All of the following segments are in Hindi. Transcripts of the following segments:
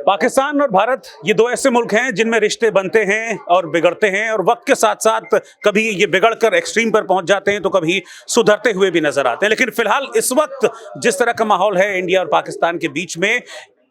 पाकिस्तान और भारत ये दो ऐसे मुल्क हैं जिनमें रिश्ते बनते हैं और बिगड़ते हैं, और वक्त के साथ साथ कभी ये बिगड़कर एक्सट्रीम पर पहुंच जाते हैं तो कभी सुधरते हुए भी नजर आते हैं। लेकिन फिलहाल इस वक्त जिस तरह का माहौल है इंडिया और पाकिस्तान के बीच में,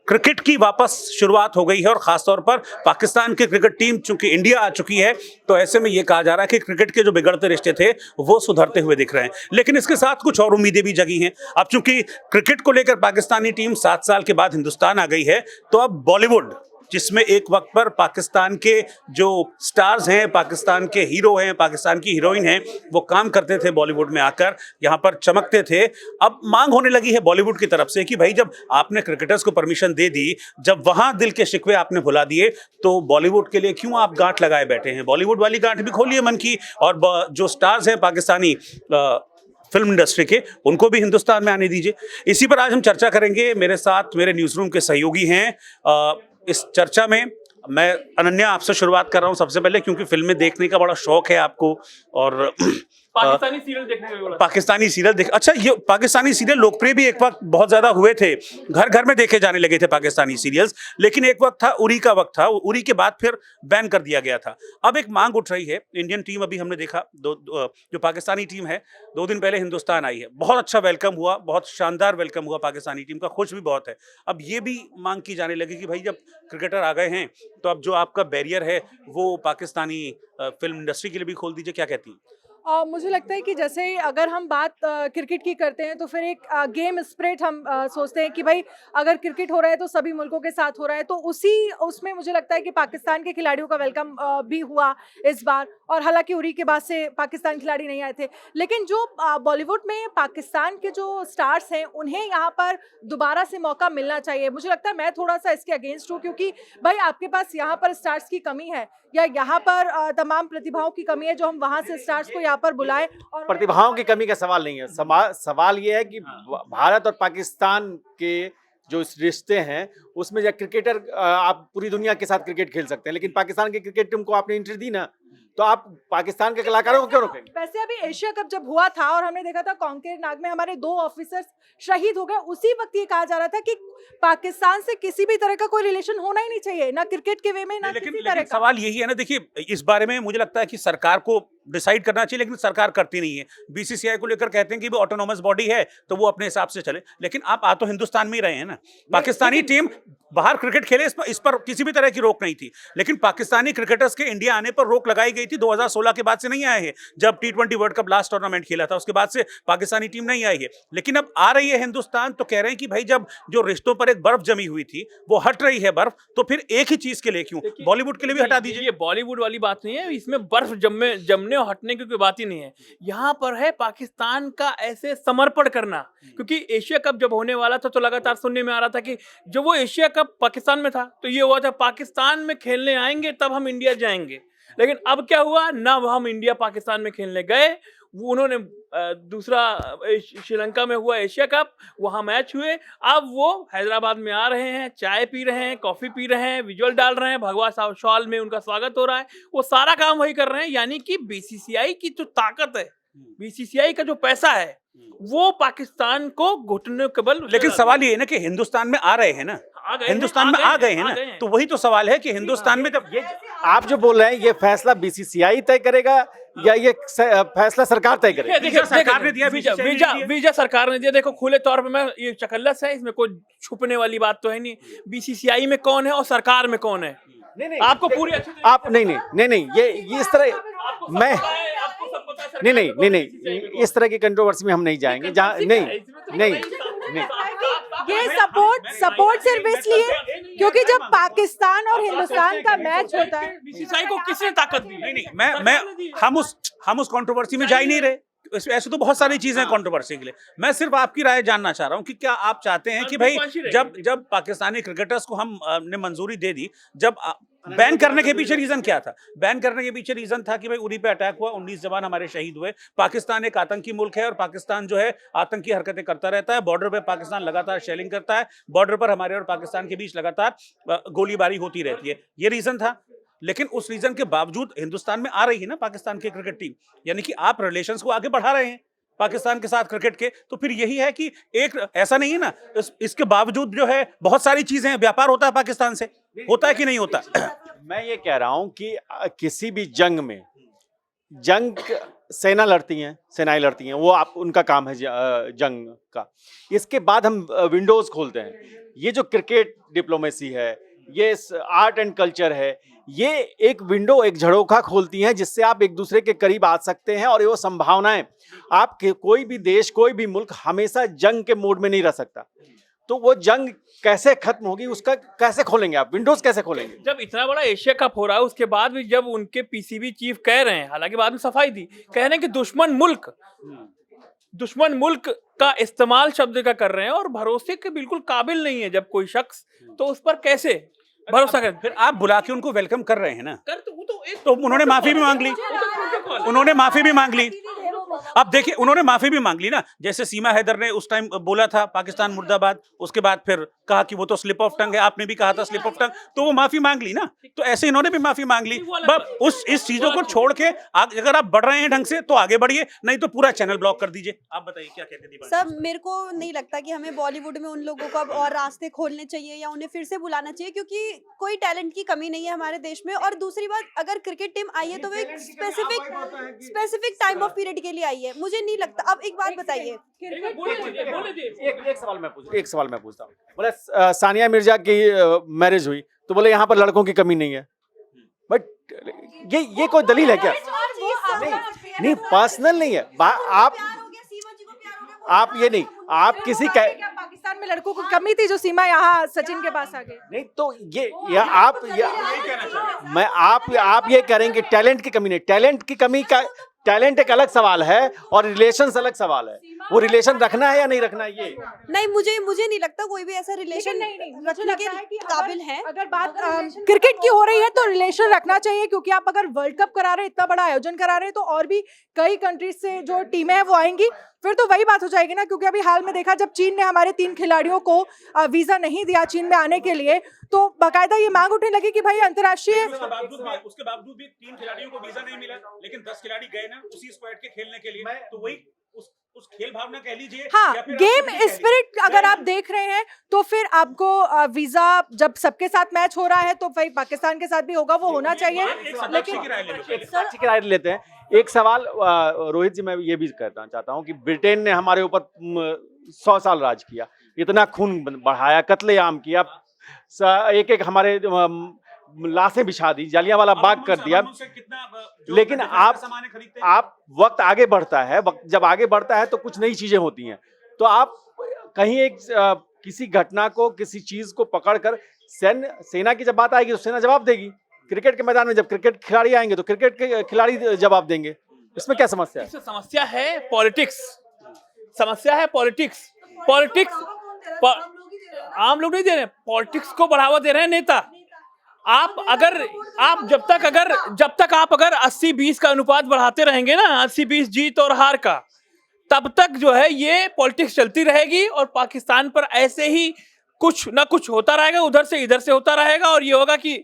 क्रिकेट की वापस शुरुआत हो गई है और खासतौर पर पाकिस्तान की क्रिकेट टीम चूंकि इंडिया आ चुकी है, तो ऐसे में यह कहा जा रहा है कि क्रिकेट के जो बिगड़ते रिश्ते थे वो सुधरते हुए दिख रहे हैं। लेकिन इसके साथ कुछ और उम्मीदें भी जगी हैं। अब चूंकि क्रिकेट को लेकर पाकिस्तानी टीम 7 साल के बाद हिंदुस्तान आ गई है, तो अब बॉलीवुड, जिसमें एक वक्त पर पाकिस्तान के जो स्टार्स हैं, पाकिस्तान के हीरो हैं, पाकिस्तान की हीरोइन हैं, वो काम करते थे बॉलीवुड में आकर, यहाँ पर चमकते थे। अब मांग होने लगी है बॉलीवुड की तरफ से कि भाई जब आपने क्रिकेटर्स को परमिशन दे दी, जब वहाँ दिल के शिकवे आपने भुला दिए, तो बॉलीवुड के लिए क्यों आप गांठ लगाए बैठे हैं? बॉलीवुड वाली गांठ भी खोलिए मन की, और जो स्टार्स हैं पाकिस्तानी फिल्म इंडस्ट्री के, उनको भी हिंदुस्तान में आने दीजिए। इसी पर आज हम चर्चा करेंगे। मेरे साथ मेरे न्यूज़ रूम के सहयोगी हैं। इस चर्चा में मैं अनन्या आपसे शुरुआत कर रहा हूं सबसे पहले, क्योंकि फिल्में देखने का बड़ा शौक है आपको, और पाकिस्तानी सीरियल देखने का भी बड़ा पाकिस्तानी सीरियल देख, अच्छा, ये पाकिस्तानी सीरियल लोकप्रिय भी एक वक्त बहुत ज्यादा हुए थे, घर घर में देखे जाने लगे थे पाकिस्तानी सीरियल्स। लेकिन एक वक्त था, उरी का वक्त था, उरी के बाद फिर बैन कर दिया गया था। अब एक मांग उठ रही है। इंडियन टीम, अभी हमने देखा जो पाकिस्तानी टीम है 2 दिन पहले हिंदुस्तान आई है, बहुत अच्छा वेलकम हुआ, बहुत शानदार वेलकम हुआ पाकिस्तानी टीम का, खुश भी बहुत है। अब ये भी मांग की जाने लगी कि भाई जब क्रिकेटर आ गए हैं तो अब जो आपका बैरियर है वो पाकिस्तानी फिल्म इंडस्ट्री के लिए भी खोल दीजिए। क्या कहती हैं? मुझे लगता है कि जैसे अगर हम बात क्रिकेट की करते हैं तो फिर एक गेम स्पिरिट हम सोचते हैं कि भाई अगर क्रिकेट हो रहा है तो सभी मुल्कों के साथ हो रहा है, तो उसमें मुझे लगता है कि पाकिस्तान के खिलाड़ियों का वेलकम भी हुआ इस बार। और हालांकि उरी के बाद से पाकिस्तान खिलाड़ी नहीं आए थे, लेकिन जो बॉलीवुड में पाकिस्तान के जो स्टार्स हैं उन्हें यहाँ पर दोबारा से मौका मिलना चाहिए। मुझे लगता है, मैं थोड़ा सा इसके अगेंस्ट हूँ, क्योंकि भाई आपके पास यहाँ पर स्टार्स की कमी है या यहाँ पर तमाम प्रतिभाओं की कमी है जो हम वहाँ से स्टार्स को पर बुलाए। और प्रतिभाओं की कमी का सवाल नहीं है, सवाल ये है कि भारत और पाकिस्तान के जो रिश्ते हैं उसमें जो क्रिकेटर, आप पूरी दुनिया के साथ क्रिकेट खेल सकते हैं, लेकिन पाकिस्तान की क्रिकेट टीम को आपने एंट्री दी ना, तो आप पाकिस्तान के कलाकारों को क्यों रोकेंगे? वैसे अभी एशिया कप जब हुआ था और हमने देखा था कांकेर नाग में हमारे 2 ऑफिसर्स शहीद हो गए, उसी वक्त ये कहा जा रहा था कि पाकिस्तान से किसी भी तरह का कोई रिलेशन होना ही नहीं चाहिए, ना क्रिकेट के वे में, ना किसी तरह का। सवाल यही है ना, देखिए इस बारे में मुझे लगता है कि सरकार को डिसाइड करना चाहिए, लेकिन सरकार करती नहीं है। बीसीसीआई को लेकर कहते हैं कि वो ऑटोनोमस बॉडी है तो वो अपने हिसाब से चले, लेकिन आप आ तो हिंदुस्तान में ही रहे हैं ना। पाकिस्तानी टीम बाहर क्रिकेट खेले, इस पर किसी भी तरह की रोक नहीं थी, लेकिन पाकिस्तानी क्रिकेटर्स के इंडिया आने पर रोक लगाई गई थी। 2016 के बाद से नहीं आए हैं, जब T20 world cup last tournament खेला था, उसके बाद से पाकिस्तानी टीम नहीं आई है। लेकिन अब आ रही है हिंदुस्तान, तो कह रहे हैं कि भाई जब जो रिश्तों पर एक बर्फ जमी हुई थी वो हट रही है बर्फ, तो फिर एक ही चीज के लिए क्यों बॉलीवुड के लिए भी हटा दीजिए। ये बॉलीवुड वाली बात नहीं है, इसमें बर्फ जमने और हटने की कोई बात ही नहीं है। यहाँ पर है पाकिस्तान का ऐसे समर्पण करना, क्योंकि एशिया कप जब होने वाला था तो लगातार सुनने में आ रहा था कि जब वो एशिया कप पाकिस्तान में था तो ये हुआ था पाकिस्तान में खेलने आएंगे तब हम इंडिया जाएंगे। लेकिन अब क्या हुआ ना, हम इंडिया पाकिस्तान में खेलने गए, वो उन्होंने दूसरा श्रीलंका में हुआ एशिया कप, वहां मैच हुए, अब वो हैदराबाद में आ रहे हैं, चाय पी रहे हैं, कॉफी पी रहे हैं, विजुअल डाल रहे हैं, भगवा शॉल में उनका स्वागत हो रहा है, वो सारा काम वही कर रहे हैं। यानी कि बीसीसीआई की जो ताकत है, बीसीसीआई का जो पैसा है, वो पाकिस्तान को घुटने के बल। लेकिन सवाल ये है ना कि हिंदुस्तान में आ रहे हैं ना, हिंदुस्तान में आ गए हैं ना, तो वही तो सवाल है कि हिंदुस्तान में जब ये आप जो बोल रहे हैं ये फैसला बीसीसीआई तय करेगा या ये फैसला सरकार तय करेगी? सरकार ने दिया, वीजा सरकार ने दिया। देखो खुले तौर पे, मैं ये चकल्लस है, इसमें कोई छुपने वाली बात तो है नहीं। बीसीसीआई में कौन है और सरकार में कौन है, नहीं, आपको पूरी आप नहीं, ये इस तरह मैं नहीं, इस तरह की कंट्रोवर्सी में हम नहीं जाएंगे, जहाँ नहीं। ये सपोर्ट सिर्फ इसलिए क्योंकि जब पाकिस्तान और हिंदुस्तान का मैच होता है, बीसीसीआई को किसने ताकत दी? नहीं, हम उस कंट्रोवर्सी में जा ही नहीं रहे। ऐसे तो बहुत सारी चीजें हैं कंट्रोवर्सी के लिए। मैं सिर्फ आपकी राय जानना चाह रहा हूं कि क्या आप चाहते हैं कि भाई जब पाकिस्तानी क्रिकेटर्स को हमने मंजूरी दे दी, जब बैन करने के पीछे रीजन क्या था? बैन करने के पीछे रीजन था कि भाई उरी पे अटैक हुआ, 19 जवान हमारे शहीद हुए। पाकिस्तान एक आतंकी मुल्क है और पाकिस्तान जो है आतंकी हरकतें करता रहता है। बॉर्डर पे पाकिस्तान लगातार शेलिंग करता है, बॉर्डर पर हमारे और पाकिस्तान के बीच लगातार गोलीबारी होती रहती है, ये रीजन था। लेकिन उस रीजन के बावजूद हिंदुस्तान में आ रही है ना पाकिस्तान की क्रिकेट टीम, यानी कि आप रिलेशंस को आगे बढ़ा रहे हैं। पाकिस्तान के साथ क्रिकेट के, तो फिर यही है कि एक ऐसा नहीं है ना, इसके बावजूद जो है बहुत सारी चीजें हैं, व्यापार होता है पाकिस्तान से, होता है कि नहीं होता? मैं ये कह रहा हूं कि किसी भी जंग में जंग सेना लड़ती हैं, सेनाएं लड़ती हैं, वो आप उनका काम है जंग का। इसके बाद हम विंडोज खोलते हैं। ये जो क्रिकेट डिप्लोमेसी है, ये आर्ट एंड कल्चर है, ये एक विंडो, एक झरोखा खोलती हैं जिससे आप एक दूसरे के करीब आ सकते हैं। और ये वो संभावनाएं, आप कोई भी देश, कोई भी मुल्क हमेशा जंग के मोड में नहीं रह सकता। तो वो जंग कैसे खत्म होगी, उसका कैसे खोलेंगे आप, विंडोज कैसे खोलेंगे? जब इतना बड़ा एशिया कप हो रहा है उसके बाद भी जब उनके पीसीबी चीफ कह रहे हैं, हालांकि बाद में सफाई दी, कह रहे हैं कि दुश्मन मुल्क का इस्तेमाल शब्द का कर रहे हैं और भरोसे के बिल्कुल काबिल नहीं है जब कोई शख्स, तो उस पर कैसे भरोसा कर? फिर आप बुला के उनको वेलकम कर रहे हैं ना, कर तो वो तो एक तो उन्होंने माफी भी मांग ली, उन्होंने माफी भी मांग ली। अब देखिए, उन्होंने माफी भी मांग ली ना, जैसे सीमा हैदर ने उस टाइम बोला था पाकिस्तान मुर्दाबाद, उसके बाद फिर कहा कि वो तो स्लिप ऑफ टंग है, आपने भी कहा था स्लिप ऑफ टंग, तो वो माफी मांग ली ना। तो ऐसे इन्होंने भी माफी मांग ली। बस इस चीजों को छोड़ के अगर आप बढ़ रहे हैं ढंग से तो आगे बढ़िए, नहीं तो पूरा चैनल ब्लॉक कर दीजिए। आप बताइए क्या कहते हैं? सर, मेरे को नहीं लगता कि हमें बॉलीवुड में उन लोगों को अब और रास्ते खोलने चाहिए या उन्हें फिर से बुलाना चाहिए, क्योंकि कोई टैलेंट की कमी नहीं है हमारे देश में। और दूसरी बात, अगर क्रिकेट टीम आई है तो वो एक स्पेसिफिक टाइम ऑफ पीरियड के लिए आई है, मुझे नहीं लगता। अब एक बात बताइए, एक सवाल मैं पूछता हूँ। बोले सानिया मिर्जा की मैरिज हुई तो बोले यहाँ पर लड़कों की कमी नहीं है, बट ये कोई दलील है क्या? नहीं, पर्सनल नहीं है। आप ये नहीं, आप किसी का पाकिस्तान में लड़कों को कमी थी जो सीमा यहाँ सचिन के पास आ गए। नहीं, तो आप ये कह रहे हैं कि टैलेंट की कमी नहीं। टैलेंट की कमी का, टैलेंट एक अलग सवाल है और रिलेशन अलग सवाल है। वो रिलेशन रखना है या नहीं रखना है, ये नहीं, मुझे नहीं लगता कोई भी ऐसा रिलेशन रखने के काबिल है। अगर बात क्रिकेट की हो रही है तो रिलेशन रखना चाहिए, क्योंकि आप अगर वर्ल्ड कप करा रहे हैं, इतना बड़ा आयोजन करा रहे हैं, तो और भी कई कंट्रीज से जो टीमें हैं वो आएंगी, फिर तो वही बात हो जाएगी ना। क्योंकि अभी हाल में देखा, जब चीन ने हमारे 3 खिलाड़ियों को वीजा नहीं दिया चीन में आने के लिए, तो बाकायदा ये मांग उठने लगी कि भाई अंतर्राष्ट्रीय, उसके बावजूद भी 3 खिलाड़ियों को वीजा नहीं मिला, लेकिन 10 खिलाड़ी गए ना उसी स्क्वाड के खेलने के लिए। तो वही उस खेल भावना कह लीजिए। हाँ, गेम स्पिरिट अगर आप देख रहे हैं तो फिर आपको वीजा, जब सबके साथ मैच हो रहा है तो भाई पाकिस्तान के साथ भी होगा, वो होना चाहिए। लेकिन अच्छी राय लेते हैं। एक सवाल रोहित जी, मैं ये भी कहना चाहता हूँ कि ब्रिटेन ने हमारे ऊपर 100 साल राज किया, इतना खून बढ़ाया, कत्लेआम किया, एक हमारे लाशें बिछा दी, जालियांवाला बाग कर दिया। लेकिन आप वक्त आगे बढ़ता है, वक्त जब आगे बढ़ता है तो कुछ नई चीजें होती हैं। तो आप कहीं एक किसी घटना को, किसी चीज को पकड़कर, सेना की जब बात आएगी तो सेना जवाब देगी। क्रिकेट के मैदान में जब क्रिकेट खिलाड़ी आएंगे तो क्रिकेट के खिलाड़ी जवाब देंगे। इसमें क्या समस्या है? समस्या है पॉलिटिक्स, समस्या है पॉलिटिक्स। आम लोग नहीं दे रहे, पॉलिटिक्स को बढ़ावा दे रहे हैं नेता। जब तक आप 80-20 का अनुपात बढ़ाते रहेंगे ना, 80-20 जीत और हार का, तब तक जो है ये पॉलिटिक्स चलती रहेगी और पाकिस्तान पर ऐसे ही कुछ ना कुछ होता रहेगा, उधर से इधर से होता रहेगा। और ये होगा कि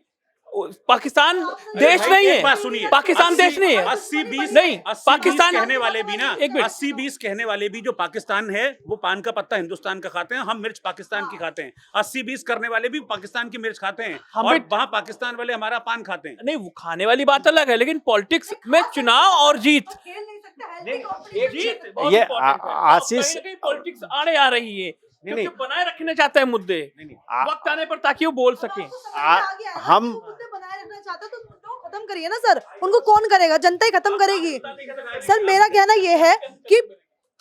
पाकिस्तान देश नहीं है, पाकिस्तान देश नहीं है। 80-20 नहीं, पाकिस्तान कहने वाले भी ना, एक मिनट, 80-20 कहने वाले भी, जो पाकिस्तान है वो पान का पत्ता हिंदुस्तान का खाते हैं, हम मिर्च पाकिस्तान की खाते हैं। 80-20 करने वाले भी पाकिस्तान की मिर्च खाते हैं और वहाँ पाकिस्तान वाले हमारा पान खाते हैं। नहीं, वो खाने वाली बात अलग है, लेकिन पॉलिटिक्स में चुनाव और जीत ये आशीष, पॉलिटिक्स आड़े आ रही है, क्योंकि बनाए रखना चाहता है मुद्दे वक्त आने पर, ताकि वो बोल सके। हम बनाए रखना चाहते तो खत्म करिए ना सर, उनको कौन करेगा? जनता ही खत्म करेगी। सर, मेरा कहना ये है कि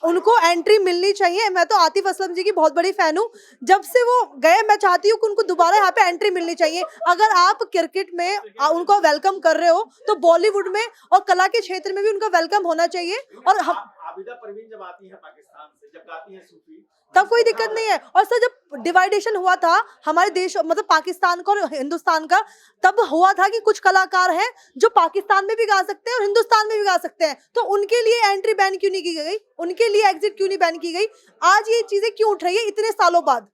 उनको एंट्री मिलनी चाहिए। मैं तो आतिफ असलम जी की बहुत बड़ी फैन हूँ, जब से वो गए मैं चाहती हूँ कि उनको दोबारा यहाँ पे एंट्री मिलनी चाहिए। अगर आप क्रिकेट में उनको वेलकम कर रहे हो तो बॉलीवुड में और कला के क्षेत्र में भी उनका वेलकम होना चाहिए। और आबिदा परवीन जब आती है पाकिस्तान से, जब गाती है सूफी, तब कोई दिक्कत नहीं है। और सर, जब डिवाइडेशन हुआ था हमारे देश, मतलब पाकिस्तान का और हिंदुस्तान का, तब हुआ था कि कुछ कलाकार हैं जो पाकिस्तान में भी गा सकते हैं और हिंदुस्तान में भी गा सकते हैं, तो उनके लिए एंट्री बैन क्यों नहीं की गई? उनके लिए एग्जिट क्यों नहीं बैन की गई? आज ये चीजें क्यों उठ रही है इतने सालों बाद?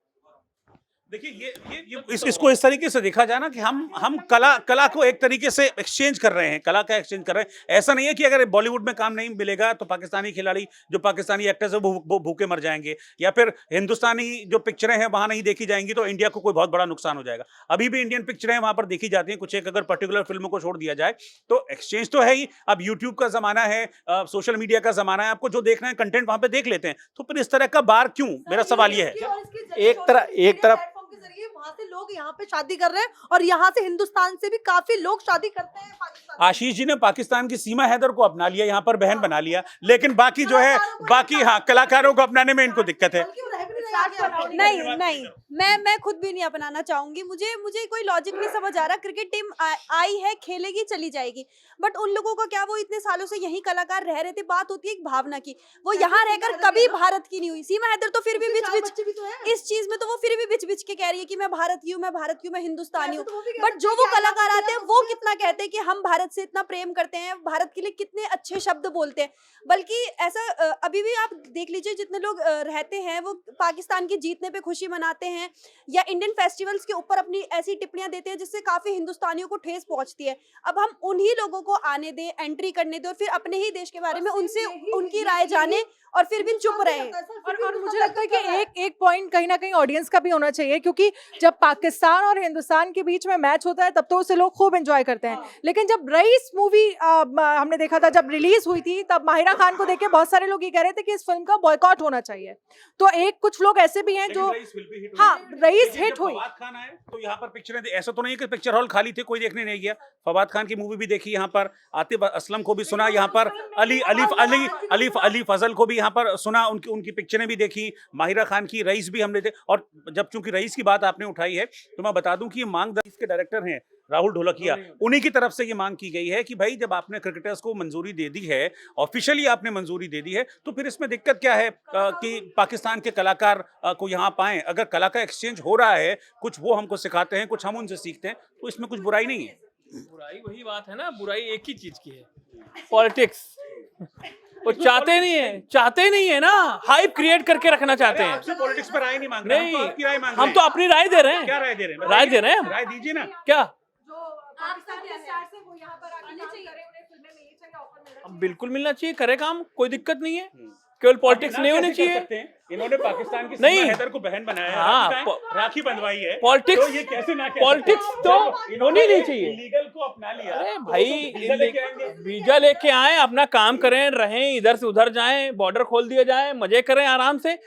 देखिए इसको इस तरीके से देखा जाए ना कि हम कला को एक तरीके से एक्सचेंज कर रहे हैं, कला का एक्सचेंज कर रहे हैं। ऐसा नहीं है कि अगर बॉलीवुड में काम नहीं मिलेगा तो पाकिस्तानी खिलाड़ी, जो पाकिस्तानी एक्टर्स है वो भूखे मर जाएंगे, या फिर हिंदुस्तानी जो पिक्चरें हैं वहां नहीं देखी जाएंगी तो इंडिया को कोई बहुत बड़ा नुकसान हो जाएगा। अभी भी इंडियन पिक्चरें वहां पर देखी जाती हैं, कुछ एक अगर पर्टिकुलर फिल्मों को छोड़ दिया जाए तो एक्सचेंज तो है ही। अब यूट्यूब का जमाना है, सोशल मीडिया का जमाना है, आपको जो देखना है कंटेंट वहां पे देख लेते हैं, तो फिर इस तरह का बार क्यों? मेरा सवाल ये है। एक तरफ वहां से लोग यहाँ पे शादी कर रहे हैं और यहाँ से हिंदुस्तान से भी काफी लोग शादी करते हैं पाकिस्तान में। आशीष जी ने पाकिस्तान की सीमा हैदर को अपना लिया, यहाँ पर बहन बना लिया, लेकिन बाकी जो है बाकी हाँ कलाकारों को अपनाने में इनको दिक्कत है। बल्कि वो रह भी नहीं रहे आगे अपने। नहीं नहीं, मैं खुद भी नहीं अपनाना चाहूंगी। मुझे कोई लॉजिक नहीं समझ आ रहा। क्रिकेट टीम आई है, खेलेगी, चली जाएगी, बट उन लोगों का क्या, वो इतने सालों से यही कलाकार रह रहे थे। बात होती है एक भावना की, वो यहाँ रहकर कभी भारत की नहीं हुई। सीमा हैदर तो फिर भी बिच इस चीज में तो वो फिर भी बिच के कह रही है कि मैं भारत की हूँ, मैं भारत की हूँ, मैं हिंदुस्तानी हूँ। बट जो वो कलाकार आते हैं वो कितना कहते हैं कि हम भारत से इतना प्रेम करते हैं, भारत के लिए कितने अच्छे शब्द बोलते हैं। बल्कि ऐसा अभी भी आप देख लीजिए, जितने लोग रहते हैं वो पाकिस्तान की जीतने पे खुशी मनाते हैं या इंडियन फेस्टिवल्स के ऊपर अपनी ऐसी टिप्पणियां देते हैं जिससे काफी हिंदुस्तानियों को ठेस पहुंचती है। अब हम उन्हीं लोगों को आने दें, एंट्री करने दें और फिर अपने ही देश के बारे में उनसे उनकी राय जाने और फिर भी चुप रहे। और मुझे लगता है कि एक पॉइंट कहीं ना कहीं ऑडियंस का भी होना चाहिए, क्योंकि जब पाकिस्तान और हिंदुस्तान के बीच में मैच होता है तब तो उसे लोग खूब एंजॉय करते हैं, लेकिन जब रईस मूवी हमने देखा था, जब रिलीज हुई थी, तब माहिरा खान को देख के बहुत सारे लोग ये कह रहे थे कि इस फिल्म का बॉयकॉट होना चाहिए। तो कुछ लोग ऐसे भी हैं जो हाँ रईस हिट हुई। फवाद खान आए तो यहाँ पर पिक्चरें, ऐसा तो नहीं है कि पिक्चर हॉल खाली थे, कोई देखने नहीं गया। फवाद खान की मूवी भी देखी यहाँ पर, आतिफ असलम को भी सुना यहाँ पर, अली फजल को भी यहाँ पर सुना, उनकी पिक्चरें भी देखी, माहिरा खान की, रईस भी हमने देखी। और जब चूंकि रईस की बात आपने उठाई है तो मैं बता दूं कि ये मांग रईस के डायरेक्टर हैं राहुल ढोलकिया, उन्हीं की तरफ से ये मांग की गई है कि भाई जब आपने क्रिकेटर्स को मंजूरी दे दी है, ऑफिशियली आपने मंजूरी दे दी है, तो फिर इसमें दिक्कत क्या है कि पाकिस्तान के कलाकार को यहाँ पाएं। अगर कला का एक्सचेंज हो रहा है, कुछ वो हमको सिखाते हैं, कुछ हम उनसे सीखते हैं, तो इसमें कुछ बुराई नहीं है। बुराई वही बात है ना, बुराई एक ही चीज की है, पॉलिटिक्स। वो चाहते नहीं है ना, हाइप क्रिएट करके रखना चाहते हैं। आपसे पॉलिटिक्स पर राय नहीं मांग रहे, नहीं, हम तो आपकी राय मांग रहे हम हैं। तो अपनी राय दे रहे हैं। क्या राय दे रहे हैं? राय दे रहे हैं हम। राय दीजिए ना। क्या पाकिस्तान के स्टार्स हैं, वो यहाँ पर आके काम करें, उन्हें फिल्में मिलनी चाहिए, ऑफर मिलना अब बिल्कुल मिलना चाहिए, करे काम, कोई दिक्कत नहीं है। केवल पॉलिटिक्स नहीं होनी चाहिए। इन्होंने पाकिस्तान की नहीं। सीमा हैदर को बहन बनाया है, हाँ, राखी बंधवाई है, पॉलिटिक्स तो ये कैसे ना कह पॉलिटिक्स सकते? तो जब होनी नहीं चाहिए। लीगल को अपना लिया, अरे तो भाई, वीजा लेके आएंगे। वीजा लेके आए, अपना काम करें, रहें, इधर से उधर जाएं, बॉर्डर खोल दिया जाए, मजे करें आराम से,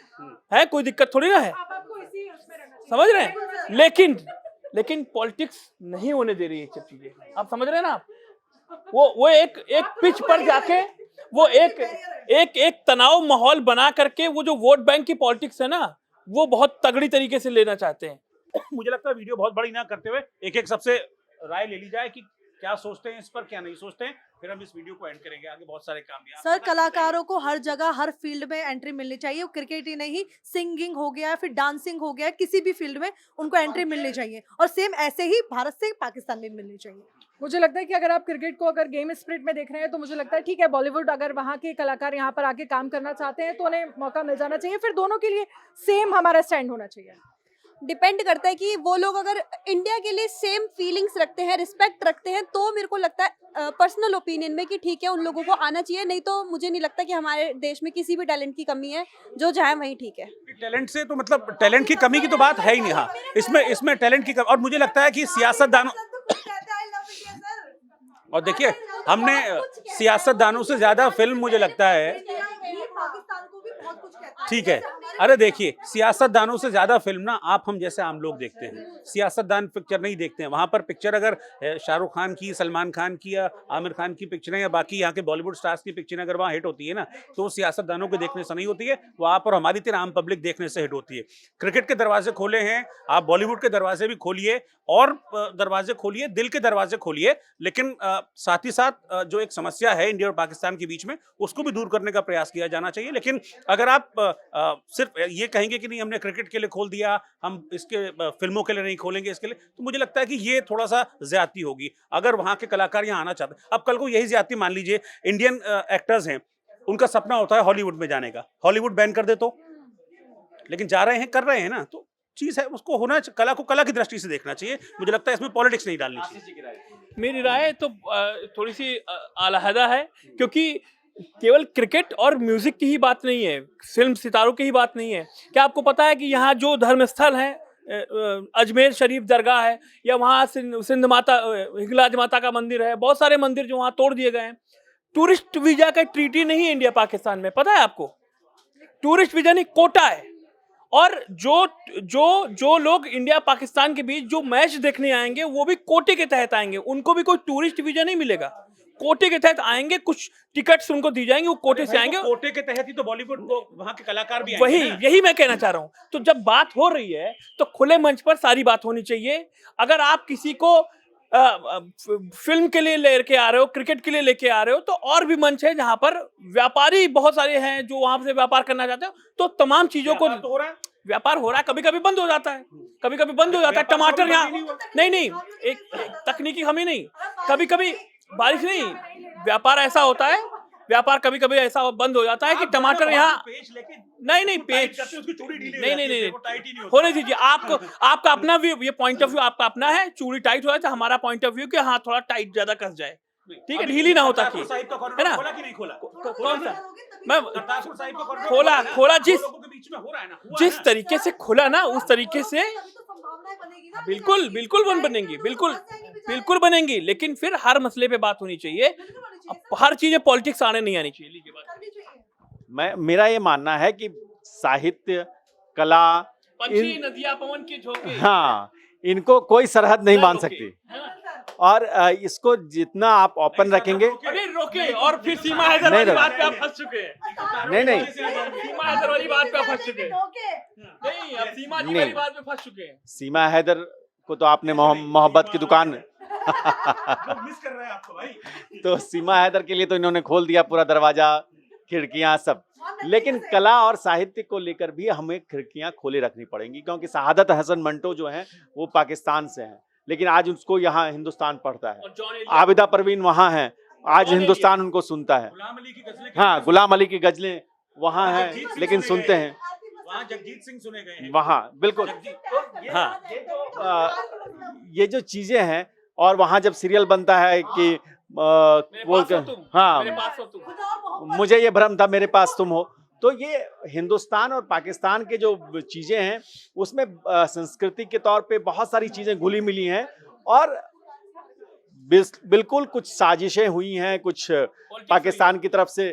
है कोई दिक्कत थोड़ी ना है, आपको इसी उसमें रहना चाहिए। समझ रहे हैं। लेकिन पॉलिटिक्स नहीं होने दे रही है सब चीजें, आप समझ रहे हैं ना। वो एक पिच पर जाके वो एक तनाव माहौल बना करके वो जो वोट बैंक की पॉलिटिक्स है ना, वो बहुत तगड़ी तरीके से लेना चाहते हैं। मुझे लगता है वीडियो बहुत बड़ी ना करते हुए एक सबसे राय ले ली जाए कि क्या सोचते हैं इस पर, क्या नहीं सोचते हैं, फिर हम इस वीडियो को एंड करेंगे। आगे बहुत सारे काम भी सर, कलाकारों को हर जगह हर फील्ड में एंट्री मिलनी चाहिए। वो क्रिकेट ही नहीं, सिंगिंग हो गया, फिर डांसिंग हो गया, किसी भी फील्ड में उनको एंट्री मिलनी चाहिए, और सेम ऐसे ही भारत से पाकिस्तान में मिलनी चाहिए। मुझे लगता है कि अगर आप क्रिकेट को अगर गेम स्पिरिट में देख रहे हैं तो मुझे लगता है ठीक है, बॉलीवुड अगर वहाँ के कलाकार यहाँ पर आके काम करना चाहते हैं तो उन्हें मौका मिल जाना चाहिए। फिर दोनों के लिए सेम हमारा स्टैंड होना चाहिए। डिपेंड करता है कि वो लोग अगर इंडिया के लिए सेम फीलिंग्स रखते हैं, रिस्पेक्ट रखते हैं, तो मेरे को लगता है पर्सनल ओपिनियन में कि ठीक है, उन लोगों को आना चाहिए। नहीं तो मुझे नहीं लगता कि हमारे देश में किसी भी टैलेंट की कमी है, जो चाहे वही ठीक है। टैलेंट से तो मतलब टैलेंट की कमी की तो बात है ही नहीं। हाँ, इसमें टैलेंट की कमी, और मुझे लगता है कि सियासतदानों, और देखिए हमने सियासतदानों से ज्यादा फिल्म, मुझे लगता है, पाकिस्तान को भी बहुत कुछ कहता है। ठीक है, अरे देखिए सियासतदानों से ज्यादा फिल्म ना आप हम जैसे आम लोग देखते हैं, सियासतदान पिक्चर नहीं देखते हैं। वहां पर पिक्चर अगर शाहरुख खान की, सलमान खान की या आमिर खान की पिक्चरें या बाकी यहाँ के बॉलीवुड स्टार्स की पिक्चरें अगर वहाँ हिट होती है ना, तो सियासतदानों के देखने से नहीं होती है, वो आप और हमारी तरह आम पब्लिक देखने से हिट होती है। क्रिकेट के दरवाजे खोले हैं आप, बॉलीवुड के दरवाजे भी खोलिए, और दरवाजे खोलिए, दिल के दरवाजे खोलिए, लेकिन साथ ही साथ जो एक समस्या है इंडिया और पाकिस्तान के बीच में, उसको भी दूर करने का प्रयास किया जाना चाहिए। लेकिन अगर आप सिर्फ ये कहेंगे कि नहीं हमने क्रिकेट के लिए खोल दिया, हम इसके फिल्मों के लिए नहीं खोलेंगे इसके लिए, तो मुझे लगता है कि ये थोड़ा सा ज्यादती होगी। अगर वहाँ के कलाकार यहाँ आना चाहते हैं, अब कल को यही ज्यादती मान लीजिए, इंडियन एक्टर्स हैं, उनका सपना होता है हॉलीवुड में जाने का, हॉलीवुड बैन कर दे तो, लेकिन जा रहे हैं, कर रहे हैं ना, तो चीज है उसको कला को कला की दृष्टि से देखना चाहिए। मुझे लगता है इसमें पॉलिटिक्स नहीं डालनी चाहिए। मेरी राय तो थोड़ी सी अलहदा है, क्योंकि केवल क्रिकेट और म्यूजिक की ही बात नहीं है, फिल्म सितारों की ही बात नहीं है। क्या आपको पता है कि यहाँ जो धर्म स्थल है, अजमेर शरीफ दरगाह है, या वहाँ सिंध माता हिंगलाज माता का मंदिर है, बहुत सारे मंदिर जो वहाँ तोड़ दिए गए हैं। टूरिस्ट वीजा का ट्रीटी नहीं है इंडिया पाकिस्तान में, पता है आपको? टूरिस्ट वीजा नहीं, कोटा है। और जो लोग इंडिया पाकिस्तान के बीच जो मैच देखने आएंगे वो भी कोटे के तहत आएंगे, उनको भी कोई टूरिस्ट वीजा नहीं मिलेगा, कोटे के तहत आएंगे, कुछ टिकट्स उनको दी जाएंगी, वो कोटे से आएंगे। कोटे के तहत ही तो बॉलीवुड को वहाँ के कलाकार भी वही आएंगे ना। यही मैं कहना चाह रहा हूँ। तो जब बात हो रही है तो खुले मंच पर सारी बात होनी चाहिए। अगर आप किसी को फिल्म के लिए लेके आ रहे हो, क्रिकेट के लिए लेके आ रहे हो, तो और भी मंच है जहां पर व्यापारी बहुत सारे हैं जो वहां से व्यापार करना चाहते हो, तो तमाम चीजों को तो हो रहा है। व्यापार हो रहा है, कभी कभी बंद हो जाता है, कभी कभी बंद हो जाता है। टमाटर यहाँ नहीं एक तकनीकी हमें नहीं, कभी कभी बारिश नहीं, व्यापार ऐसा होता है, व्यापार कभी कभी ऐसा बंद हो जाता है कि टमाटर यहाँ नहीं पेज नहीं होने दीजिए। आपका अपना व्यू, ये पॉइंट ऑफ व्यू आपका अपना है, चूड़ी टाइट हो जाए तो हमारा पॉइंट ऑफ व्यू कि हाँ थोड़ा टाइट ज्यादा कस जाए, ठीक है, ढीली ना होता कि है ना। कौन सा मैं खोला जिस तरीके से खुला ना, उस तरीके से बिल्कुल बिल्कुल बनेंगी, लेकिन फिर हर मसले पे बात होनी चाहिए। अब हर चीजें पॉलिटिक्स आने नहीं आनी चाहिए। लीजिए बात। मेरा ये मानना है कि साहित्य, कला, पंछी, नदियां, पवन के झोंके, हाँ, इनको कोई सरहद नहीं मान सकती। और इसको जितना आप ओपन रखेंगे, अरे रोके, और फिर सीमा हैदर वाली बात पे आप फंस चुके हैं। नहीं सीमा हैदर वाली बात पे आप फंस चुके हैं। नहीं, अब सीमा जी वाली बात पे फंस चुके हैं। सीमा हैदर को तो आपने मोहब्बत की दुकान मिस कर रहे हैं आपको भाई। तो सीमा हैदर के लिए तो इन्होंने खोल दिया पूरा दरवाजा, खिड़कियां सब। लेकिन कला और साहित्य को लेकर भी हमें खिड़कियां खोले रखनी पड़ेंगी, क्योंकि शहादत हसन मंटो जो हैं वो पाकिस्तान से हैं, लेकिन आज उसको यहाँ हिंदुस्तान पढ़ता है। आबिदा परवीन वहाँ हैं, आज हिंदुस्तान उनको सुनता है। हाँ, गुलाम अली की गजलें वहाँ हैं, लेकिन सुनते हैं वहाँ जगजीत सिंह सुने गए हैं। वहाँ बिल्कुल। हाँ, ये जो चीजें हैं, और वहाँ जब सीरियल बनता है कि वो हाँ, मुझे ये भ्रम था मेरे पास तुम हो, तो ये हिंदुस्तान और पाकिस्तान के जो चीजें हैं उसमें संस्कृति के तौर पे बहुत सारी चीजें घुली मिली हैं, और बिल्कुल कुछ साजिशें हुई हैं, कुछ पाकिस्तान की तरफ से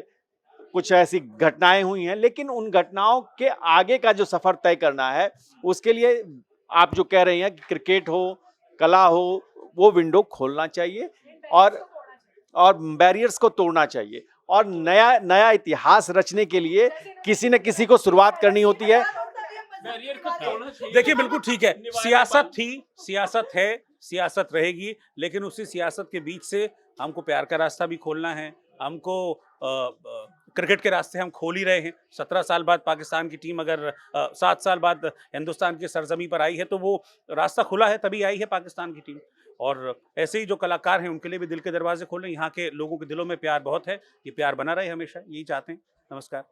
कुछ ऐसी घटनाएं हुई हैं, लेकिन उन घटनाओं के आगे का जो सफर तय करना है उसके लिए आप जो कह रहे हैं कि क्रिकेट हो, कला हो, वो विंडो खोलना चाहिए और बैरियर्स को तोड़ना चाहिए, और नया इतिहास रचने के लिए किसी न किसी को शुरुआत करनी होती है। देखिए बिल्कुल ठीक है, सियासत थी, सियासत है, सियासत रहेगी, लेकिन उसी सियासत के बीच से हमको प्यार का रास्ता भी खोलना है। हमको क्रिकेट के रास्ते हम खोल ही रहे हैं। 17 साल बाद पाकिस्तान की टीम अगर 7 साल बाद हिंदुस्तान की सरजमी पर आई है तो वो रास्ता खुला है, तभी आई है पाकिस्तान की टीम। और ऐसे ही जो कलाकार हैं उनके लिए भी दिल के दरवाजे खोलें। यहाँ के लोगों के दिलों में प्यार बहुत है, ये प्यार बना रहे हमेशा, यही चाहते हैं। नमस्कार।